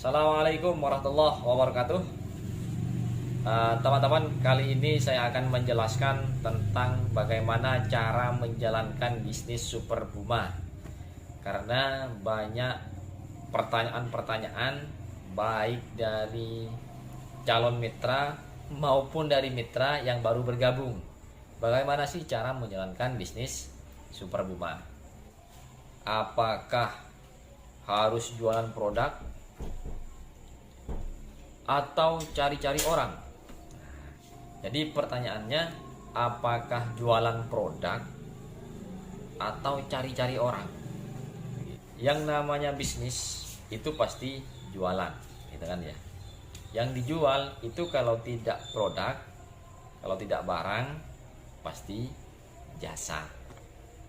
Assalamualaikum warahmatullahi wabarakatuh. Teman-teman, kali ini saya akan menjelaskan tentang bagaimana cara menjalankan bisnis Super Buma. Karena banyak pertanyaan-pertanyaan baik dari calon mitra maupun dari mitra yang baru bergabung. Bagaimana sih cara menjalankan bisnis Super Buma? Apakah harus jualan produk atau cari-cari orang? Jadi pertanyaannya, apakah jualan produk atau cari-cari orang? Yang namanya bisnis itu pasti jualan, gitu kan ya. Yang dijual itu kalau tidak produk, kalau tidak barang, pasti jasa.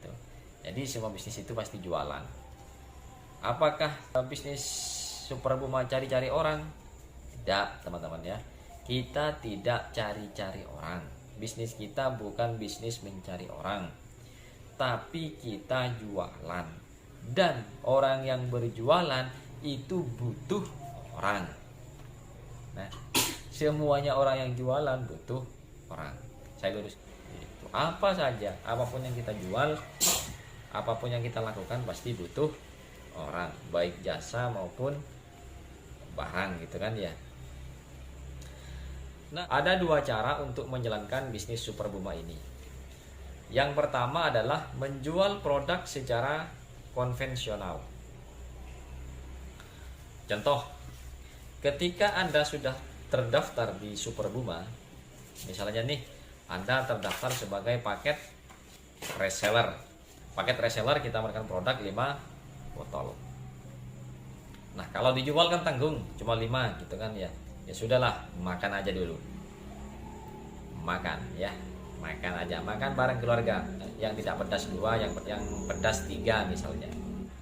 Tuh. Jadi semua bisnis itu pasti jualan. Apakah bisnis Super Buma cari-cari orang? Tidak, teman-teman ya. Kita tidak cari-cari orang. Bisnis kita bukan bisnis mencari orang, tapi kita jualan. Dan orang yang berjualan itu butuh orang. Nah, semuanya orang yang jualan butuh orang. Saya lurus. Itu apa saja, apapun yang kita jual, apapun yang kita lakukan pasti butuh orang, baik jasa maupun barang, gitu kan ya. Nah, ada dua cara untuk menjalankan bisnis Super Buma ini. Yang pertama adalah menjual produk secara konvensional. Contoh, ketika Anda sudah terdaftar di Super Buma, misalnya nih, Anda terdaftar sebagai paket reseller. Paket reseller kita memberikan produk 5 botol. Nah, kalau dijual kan tanggung, cuma 5 gitu kan ya. Ya sudahlah, makan aja dulu. Makan ya, makan aja, makan bareng keluarga. Yang tidak pedas 2, yang pedas 3 misalnya.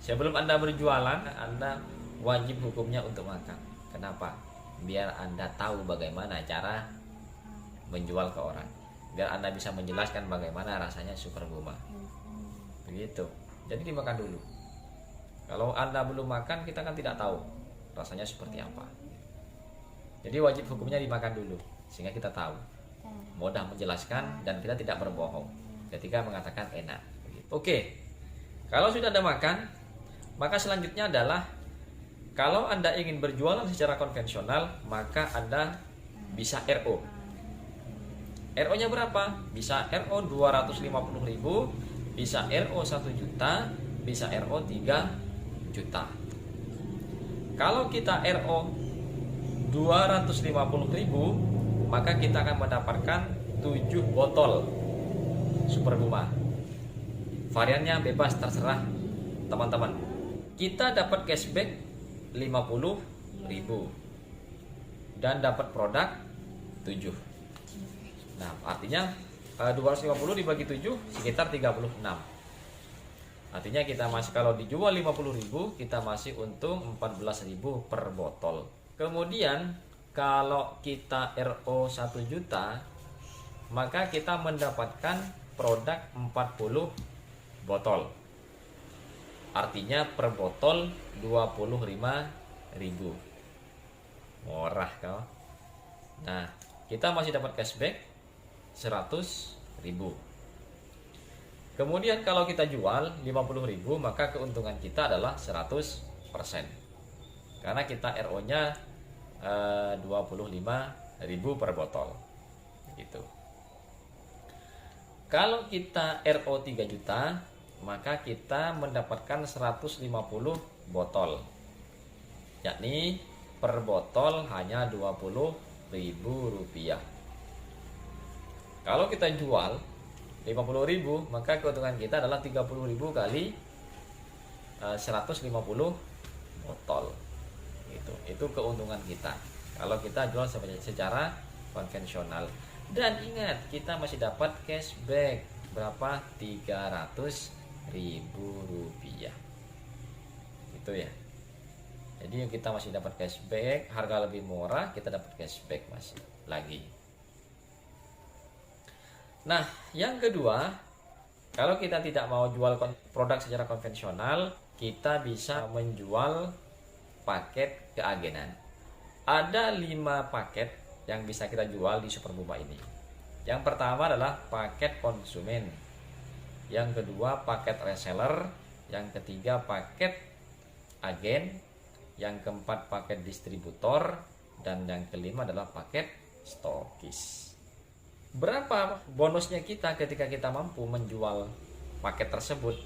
Sebelum Anda berjualan, Anda wajib hukumnya untuk makan. Kenapa? Biar Anda tahu bagaimana cara menjual ke orang. Biar Anda bisa menjelaskan bagaimana rasanya Super Buma. Begitu. Jadi dimakan dulu. Kalau Anda belum makan, kita kan tidak tahu rasanya seperti apa. Jadi wajib hukumnya dimakan dulu, sehingga kita tahu. Mudah menjelaskan dan kita tidak berbohong ketika mengatakan enak. Oke, kalau sudah Anda makan, maka selanjutnya adalah kalau Anda ingin berjualan secara konvensional, maka Anda bisa RO. RO-nya berapa? Bisa RO 250.000, bisa RO 1 juta, bisa RO 3 juta. Kalau kita RO 250.000, maka kita akan mendapatkan 7 botol Super Buma. Variannya bebas, terserah teman-teman. Kita dapat cashback 50.000 dan dapat produk 7. Nah, artinya 250 dibagi 7 sekitar 36. Artinya kita masih, kalau dijual 50.000, kita masih untung 14.000 per botol. Kemudian kalau kita RO 1 juta, maka kita mendapatkan produk 40 botol. Artinya per botol 25.000. Murah kau. Nah, kita masih dapat cashback 100.000. Kemudian kalau kita jual 50.000, maka keuntungan kita adalah 100%. Karena kita RO-nya 25.000 per botol. Gitu. Kalau kita RO 3 juta, maka kita mendapatkan 150 botol. Yakni per botol hanya Rp20.000. Kalau kita jual 50.000, maka keuntungan kita adalah 30.000 kali 150 botol. Itu keuntungan kita kalau kita jual secara konvensional. Dan ingat, kita masih dapat cashback berapa? Rp300.000. Itu ya. Jadi kita masih dapat cashback, harga lebih murah, kita dapat cashback masih lagi. Nah, yang kedua, kalau kita tidak mau jual produk secara konvensional, kita bisa menjual paket keagenan. Ada 5 paket yang bisa kita jual di Super Buma ini. Yang pertama adalah paket konsumen, yang kedua paket reseller, yang ketiga paket agen, yang keempat paket distributor, dan yang kelima adalah paket stokis. Berapa bonusnya kita ketika kita mampu menjual paket tersebut?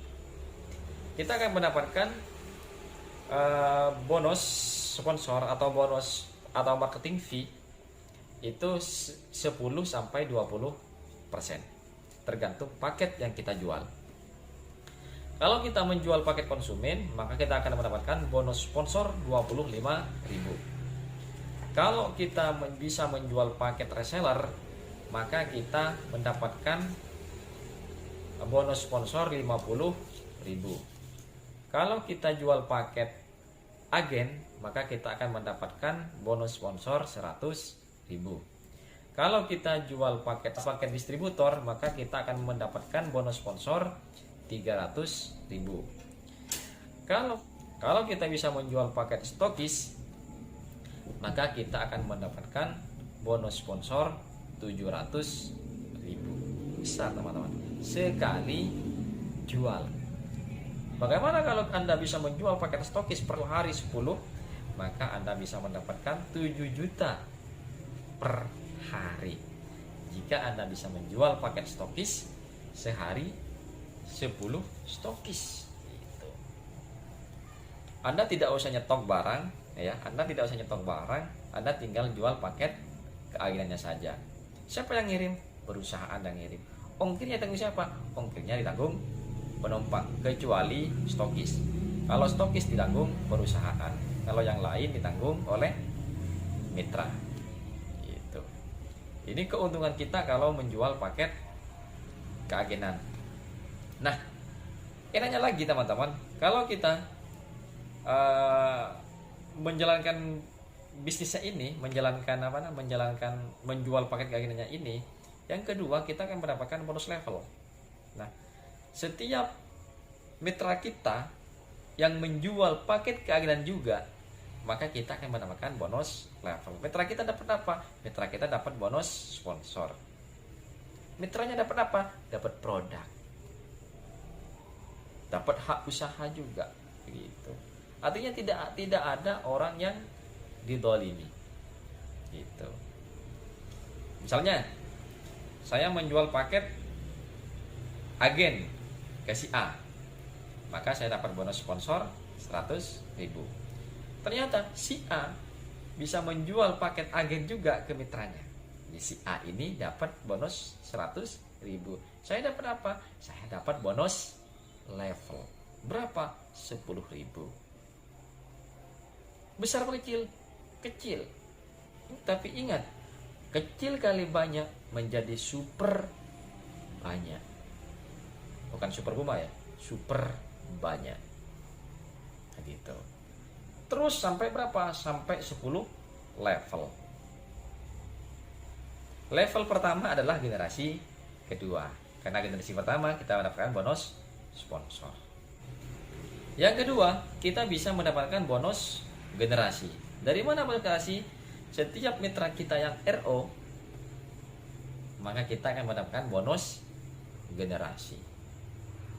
Kita akan mendapatkan bonus sponsor atau bonus atau marketing fee itu 10-20%, tergantung paket yang kita jual. Kalau kita menjual paket konsumen, maka kita akan mendapatkan bonus sponsor 25.000. Kalau kita bisa menjual paket reseller, maka kita mendapatkan bonus sponsor 50.000. Kalau kita jual paket agen, maka kita akan mendapatkan bonus sponsor 100.000. Kalau kita jual paket distributor, maka kita akan mendapatkan bonus sponsor 300.000. Kalau kita bisa menjual paket stokis, maka kita akan mendapatkan bonus sponsor 700.000. Bisa teman-teman, sekali jual. Bagaimana kalau Anda bisa menjual paket stokis per hari 10, maka Anda bisa mendapatkan 7 juta per hari. Jika Anda bisa menjual paket stokis sehari 10 stokis gitu. Anda tidak usah nyetok barang ya, Anda tidak usah nyetok barang, Anda tinggal jual paket keagenannya saja. Siapa yang ngirim? Perusahaan yang ngirim. Ongkirnya tanggung siapa? Ongkirnya ditanggung penumpang, kecuali stokis. Kalau stokis ditanggung perusahaan, kalau yang lain ditanggung oleh mitra. Gitu. Ini keuntungan kita kalau menjual paket keagenan. Nah, enaknya lagi teman-teman, kalau kita menjalankan bisnisnya ini, menjalankan menjual paket keagenannya ini, yang kedua kita akan mendapatkan bonus level. Nah, setiap mitra kita yang menjual paket keagenan juga, maka kita akan mendapatkan bonus level. Mitra kita dapat apa? Mitra kita dapat bonus sponsor. Mitranya dapat apa? Dapat produk, dapat hak usaha juga, gitu. Artinya tidak ada orang yang didolimi, gitu. Misalnya saya menjual paket agen ke si A, maka saya dapat bonus sponsor 100.000. Ternyata si A bisa menjual paket agen juga ke mitranya. Si A ini dapat bonus 100.000. Saya dapat apa? Saya dapat bonus level. Berapa? 10.000. Besar atau kecil? Kecil. Tapi ingat, kecil kali banyak menjadi super banyak. Bukan Super Buma ya, super banyak. Gitu. Terus sampai berapa? Sampai 10 level. Level pertama adalah generasi kedua. Karena generasi pertama kita mendapatkan bonus sponsor. Yang kedua, kita bisa mendapatkan bonus generasi. Dari mana bonus generasi? Setiap mitra kita yang RO, maka kita akan mendapatkan bonus generasi.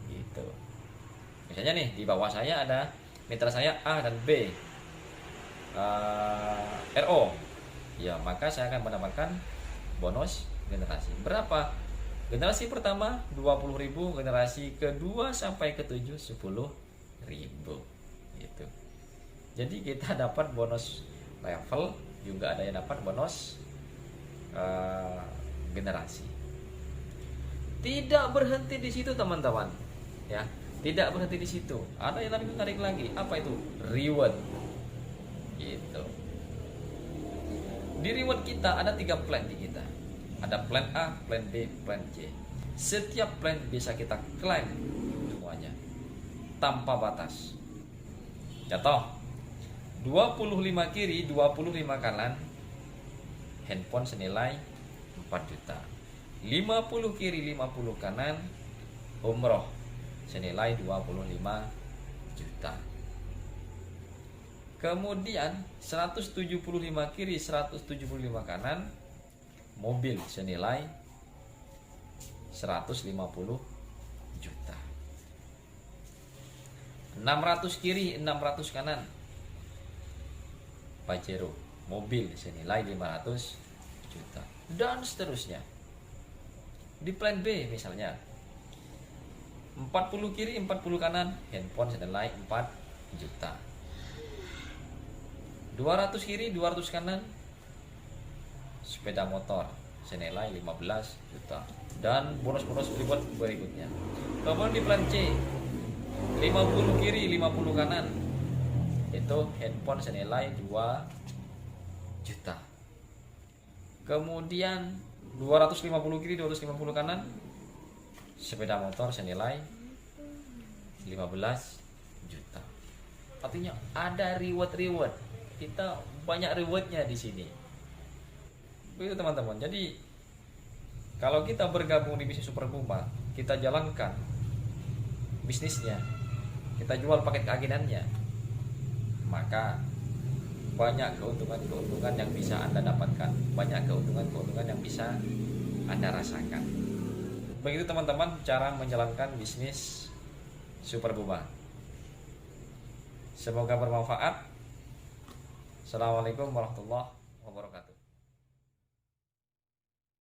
Gitu. Misalnya nih, di bawah saya ada mitra saya A dan B, RO. Ya, maka saya akan mendapatkan bonus generasi. Berapa? Generasi pertama 20.000, generasi kedua sampai ke 7 10.000. Gitu. Jadi kita dapat bonus level, juga ada yang dapat bonus generasi. Tidak berhenti di situ teman-teman, ya. Tidak berhenti di situ. Ada yang lebih menarik lagi. Apa itu? Reward. Gitu. Di reward kita ada 3 plan di kita. Ada plan A, plan B, plan C. Setiap plan bisa kita klaim semuanya tanpa batas. Contoh, 25 kiri, 25 kanan, handphone senilai 4 juta. 50 kiri, 50 kanan, umroh senilai 25 juta. Kemudian 175 kiri 175 kanan, mobil senilai 150 juta. 600 kiri 600 kanan, Pajero, mobil senilai 500 juta, dan seterusnya. Di plan B misalnya 40 kiri 40 kanan, handphone senilai 4 juta. 200 kiri 200 kanan, sepeda motor senilai 15 juta, dan bonus-bonus berikutnya. Kemudian di plan C 50 kiri 50 kanan, itu handphone senilai 2 juta. Kemudian 250 kiri 250 kanan, sepeda motor senilai 15 juta. Artinya ada reward. Kita banyak rewardnya di sini. Begitu teman-teman. Jadi kalau kita bergabung di bisnis Super Puma, kita jalankan bisnisnya, kita jual paket keagenannya, maka banyak keuntungan yang bisa Anda dapatkan, banyak keuntungan yang bisa Anda rasakan. Begitu teman-teman cara menjalankan bisnis Super Puma. Semoga bermanfaat. Assalamualaikum warahmatullahi wabarakatuh.